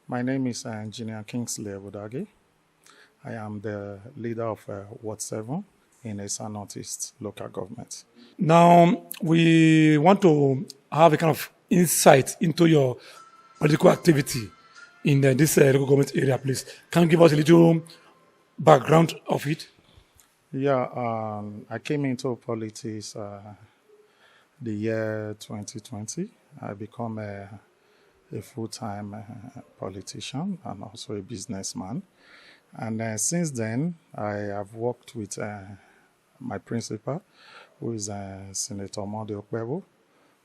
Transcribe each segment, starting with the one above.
My name is Engineer Kingsley Ebhodaghe. I am the leader of Ward 7 in Esa Northeast local government. Now, we want to have a kind of insight into your political activity in this local government area, please. Can you give us a little background of it? Yeah, I came into politics the year 2020. I become a full-time politician and also a businessman. And since then, I have worked with my principal, who is Senator Okpebholo.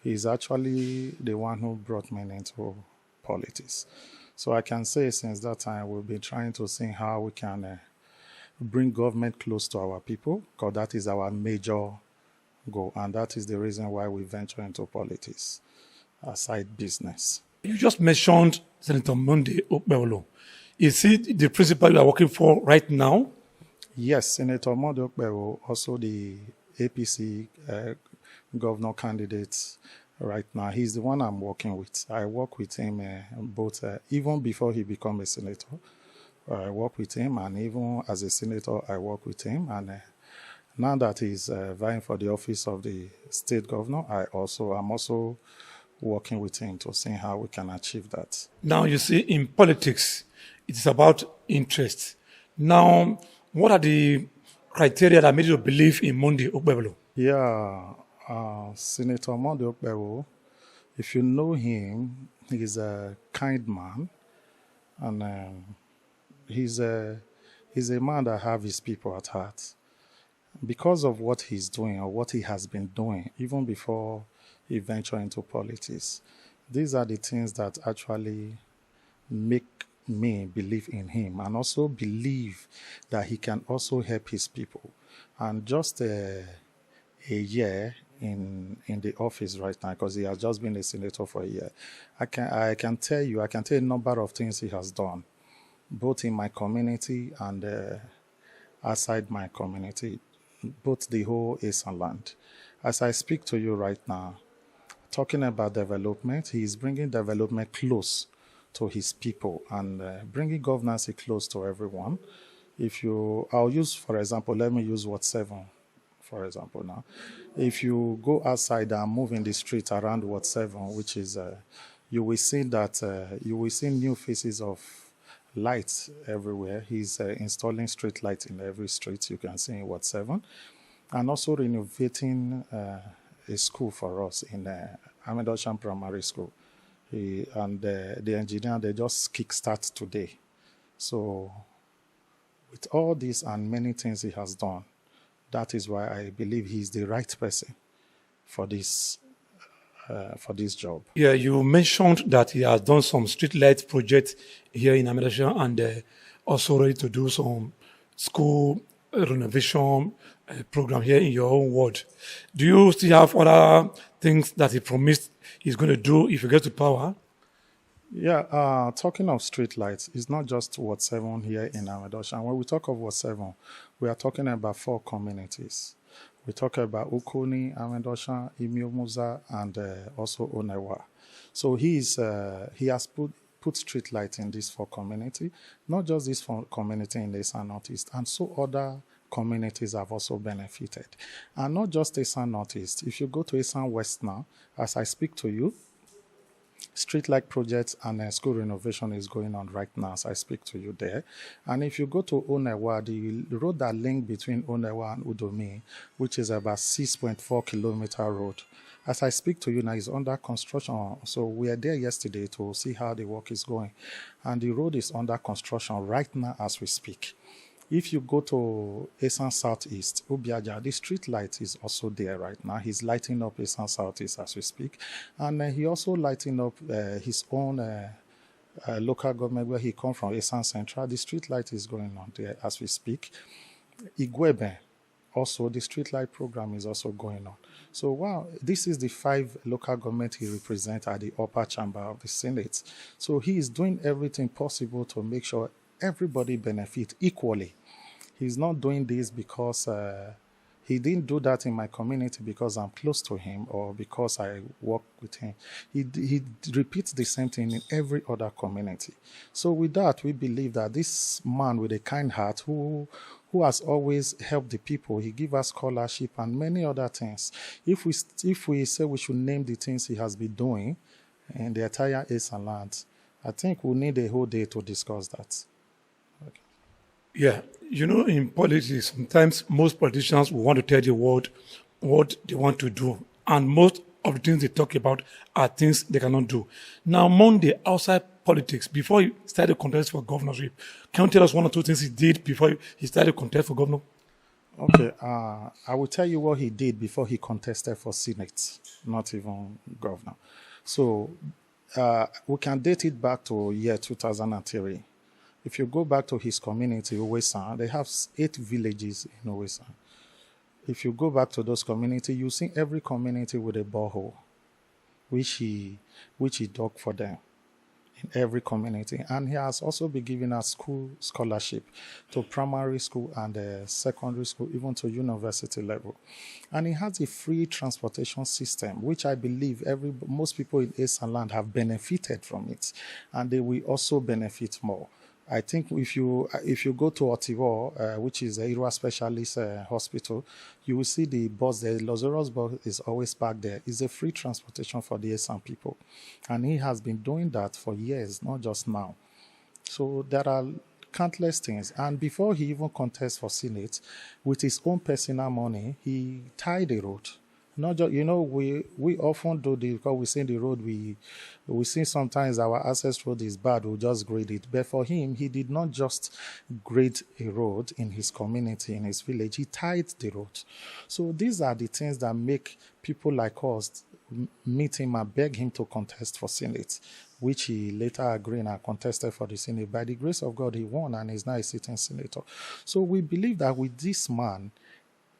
He's actually the one who brought me into politics. So I can say since that time, we've been trying to see how we can bring government close to our people, because that is our major goal. And that is the reason why we venture into politics, aside business. You just mentioned Senator Monday Okpebholo. Is it the principal you are working for right now? Yes, Senator Okpebholo, also the APC governor candidate right now. He's the one I'm working with. I work with him both, even before he became a senator. I work with him, and even as a senator, I work with him. And now that he's vying for the office of the state governor, I'm also working with him to see how we can achieve that. Now, you see, in politics, it's about interest. Now, what are the criteria that made you believe in Monday Okpebholo? Yeah, Senator Monday Okpebholo, if you know him, he's a kind man, and he's a man that have his people at heart. Because of what he's doing or what he has been doing, even before he ventured into politics, these are the things that actually make me believe in him, and also believe that he can also help his people. And just a year in the office right now, because he has just been a senator for a year, I can tell a number of things he has done, both in my community and outside my community, both the whole Eastern land. As I speak to you right now, talking about development, he is bringing development close to his people and bringing governance close to everyone. I'll use, for example, let me use Ward 7, for example now. If you go outside and move in the street around Ward 7, which is, you will see new faces of lights everywhere. He's installing street lights in every street you can see in Ward 7, and also renovating a school for us in Ebhodaghe Primary School. The engineer, they just kickstart today. So with all this and many things he has done, that is why I believe he's the right person for this job. Yeah, you mentioned that he has done some street light projects here in Ebhodaghe and also ready to do some school renovation program here in your own ward. Do you still have other things that he promised he's going to do if he gets to power? Yeah, talking of street lights, it's not just Ward 7 here in Ebhodaghe. And when we talk of Ward 7, we are talking about 4 communities. We talk about Ukoni, Ebhodaghe, Imiomuza, and also Onewa. So he has put street lights in these 4 communities, not just this 4 community in the Eastern Northeast, and so other communities have also benefited. And not just Eastern Northeast. If you go to Eastern West now, as I speak to you, street light projects and school renovation is going on right now as I speak to you there. And if you go to Onewa, the road that link between Onewa and Udomi, which is about 6.4 kilometer road, as I speak to you now, is under construction. So we are there yesterday to see how the work is going. And the road is under construction right now as we speak. If you go to Eastern Southeast, Obiaja, the street light is also there right now. He's lighting up Eastern Southeast as we speak. And he also lighting up his own local government where he comes from, Eastern Central. The street light is going on there as we speak. Igwebe, also the street light program is also going on. So wow, this is the 5 local government he represents at the upper chamber of the Senate. So he is doing everything possible to make sure everybody benefit equally. He's not doing this because He didn't do that in my community because I'm close to him or because I work with him. He repeats the same thing in every other community. So with that, we believe that this man with a kind heart who has always helped the people, he gives us scholarship and many other things. If we say we should name the things he has been doing in the entire Eastern land, I think we'll need a whole day to discuss that. Yeah, in politics, sometimes most politicians will want to tell the world what they want to do. And most of the things they talk about are things they cannot do. Now, among the outside politics, before he started contest for governorship, can you tell us one or two things he did before he started contest for governor? Okay, I will tell you what he did before he contested for Senate, not even governor. So we can date it back to year 2003. If you go back to his community, Owesan, they have 8 villages in Owesan. If you go back to those communities, you see every community with a borehole, which he dug for them in every community. And he has also been giving us school scholarship to primary school and secondary school, even to university level. And he has a free transportation system, which I believe most people in Eastern land have benefited from it, and they will also benefit more. I think if you go to Okpebholo, which is a Irua Specialist Hospital, you will see the bus there. Lazarus bus is always parked there. It's a free transportation for the Eastern people. And he has been doing that for years, not just now. So there are countless things. And before he even contests for Senate, with his own personal money, he tied the road. Not just, we often do this because we see the road, we see sometimes our access road is bad, we'll just grade it. But for him, he did not just grade a road in his community, in his village, he tied the road. So these are the things that make people like us meet him and beg him to contest for Senate, which he later agreed and contested for the Senate. By the grace of God, he won and is now a sitting senator. So we believe that with this man,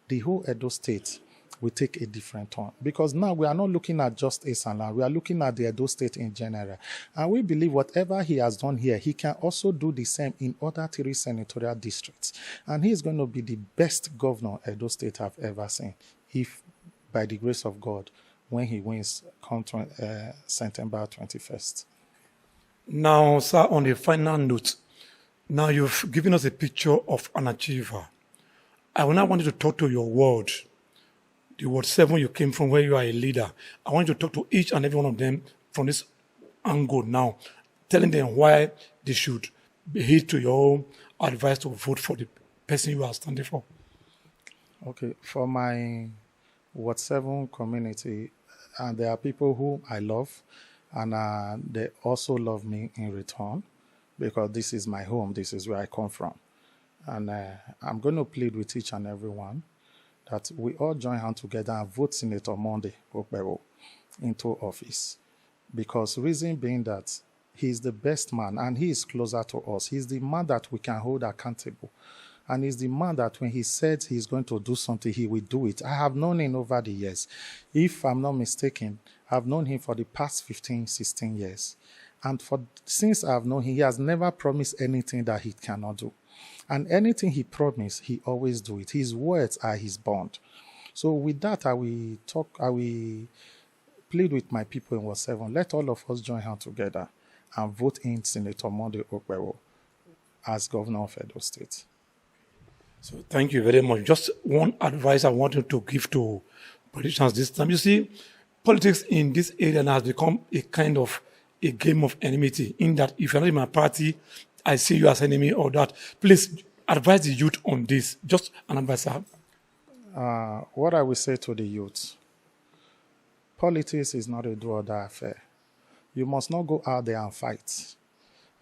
the whole Edo State will take a different turn. Because now we are not looking at just Eastern land, we are looking at the Edo State in general. And we believe whatever he has done here, he can also do the same in other 3 senatorial districts. And he is going to be the best governor Edo State have ever seen, if, by the grace of God, when he wins come September 21st. Now, sir, on the final note, now you've given us a picture of an achiever. I will now want you to talk to your ward. The Ward 7 you came from, where you are a leader. I want you to talk to each and every one of them from this angle now, telling them why they should heed to your advice to vote for the person you are standing for. Okay, for my Ward 7 community, and there are people whom I love, and they also love me in return, because this is my home, this is where I come from. And I'm going to plead with each and every one that we all join hands together and vote Senator Monday Okpebholo into office. Because reason being that he is the best man and he is closer to us. He's the man that we can hold accountable. And he's the man that when he said he's going to do something, he will do it. I have known him over the years. If I'm not mistaken, I've known him for the past 15, 16 years. And since I've known him, he has never promised anything that he cannot do. And anything he promised, he always do it. His words are his bond. So with that, I will plead with my people in Ward 7. Let all of us join hands together and vote in Senator Monday Okpebholo as governor of Edo State. So thank you very much. Just one advice I wanted to give to politicians this time. You see, politics in this area has become a kind of a game of enmity, in that if you're not in my party, I see you as enemy or that. Please advise the youth on this. Just an advice. What I will say to the youth, politics is not a do-or-die affair. You must not go out there and fight.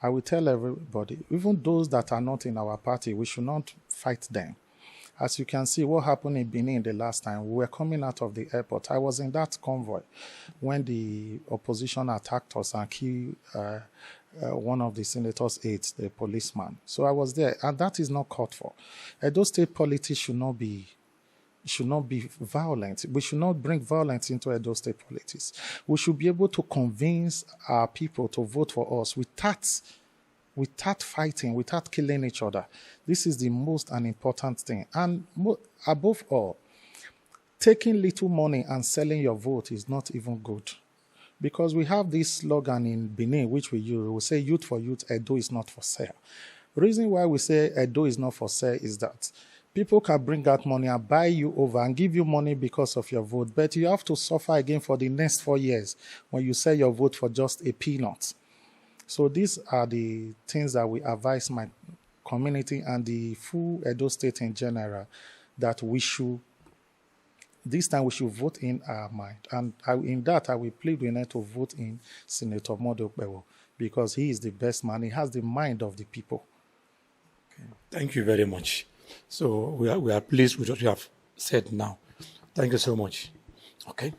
I will tell everybody, even those that are not in our party, we should not fight them. As you can see, what happened in Benin the last time, we were coming out of the airport. I was in that convoy when the opposition attacked us and killed one of the senator's aides, the policeman. So I was there, and that is not called for. Edo State politics should not be violent. We should not bring violence into Edo State politics. We should be able to convince our people to vote for us without fighting, without killing each other. This is the most and important thing. And above all, taking little money and selling your vote is not even good. Because we have this slogan in Benin, which we use. We say youth for youth, Edo is not for sale. Reason why we say Edo is not for sale is that people can bring out money and buy you over and give you money because of your vote, but you have to suffer again for the next 4 years when you sell your vote for just a peanut. So these are the things that we advise my community and the full Edo State in general, that we should, this time we should vote in our mind. And in that, I will plead with them to vote in Senator Okpebholo, because he is the best man. He has the mind of the people. Thank you very much. So we are pleased with what you have said now. Thank you so much. Okay.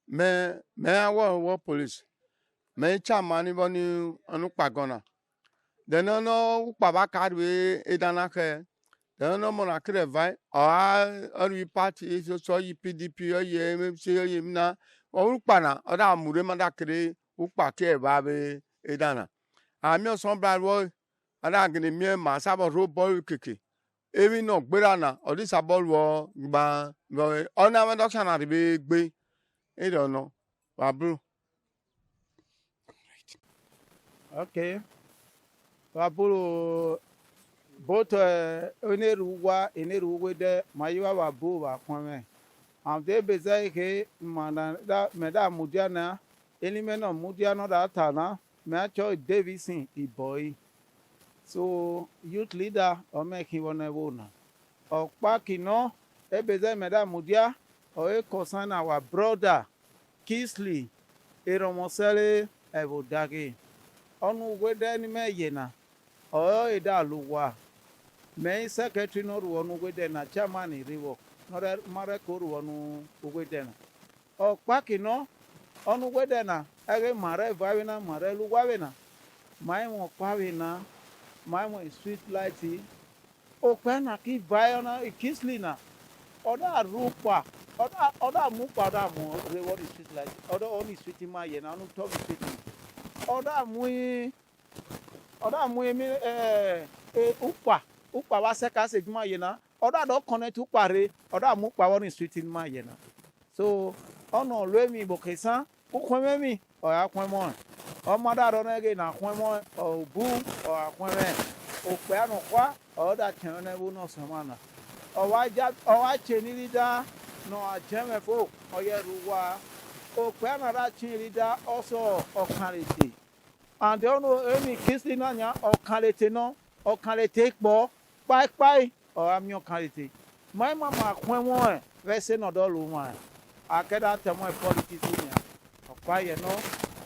Me awo police. Me chamani boni anu pagona. Then no upaba kadwe edana ke. Then no mona kre vai. Or party so yi PDP or ye MFC or na. Or upana oda mure manda kre upa ke babe edana. Ami osonbra wo ada gini mi ma sabo ro ball keke. Evi no gbera or this ball wo gba ona ma doctor na be gbe. I don't know. Babu. Okay. Babu both Eneruwa de Mayua Babu Wakome. And they bezake Madame Mudiana, element of Mudiano Datana, Macho Davison, the boy. So, youth leader or make him one a owner. Or Pakino, Ebeze Madame Mudia, or a concern our brother Kingsley, Eromosele, Ebhodaghe. Onu wede ni me yena. O eda luwa. Me secretary no ruonu wede na chairman iriwo. Nore mare ko ruonu wede na. O paki no onu wede na ege mare vawe na mare luwa na. Mai mo pawe na. Mai mo street light. O kwa na ki vawe na Kingsley na. Oda rupa. Oda mupa oda mo reward street light. Oda oni street ma yena anu top street. Oda mui mi upa wa seka se juma yena. Oda do connect upa re. Oda mu pa woni street in ma yena. So ono lwe mi bokesan ukweme mi o ya kwemo. O mada ro na ge na kwemo o bu o akweme. O pe anu kwa oda chen na bu no samana. O wa cheni lida no ajeme fo o ye ruwa. O pe anu ra chen lida also o clarity. And they don't know any Kingsley nanya or quality no or quality bo bye or am your quality. My mama when one vese no do luma. I cannot tell my politics or quiet no.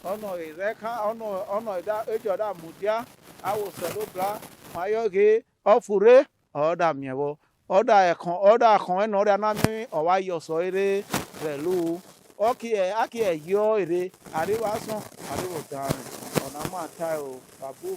Oh no, reka oh no that ejoda mudia. I will celebra my yogi or fure or damn yevo. Order con order nami or why your soire relu. Okay, aki yo ere ariwa son ariwo down. I'm not tired of Babu.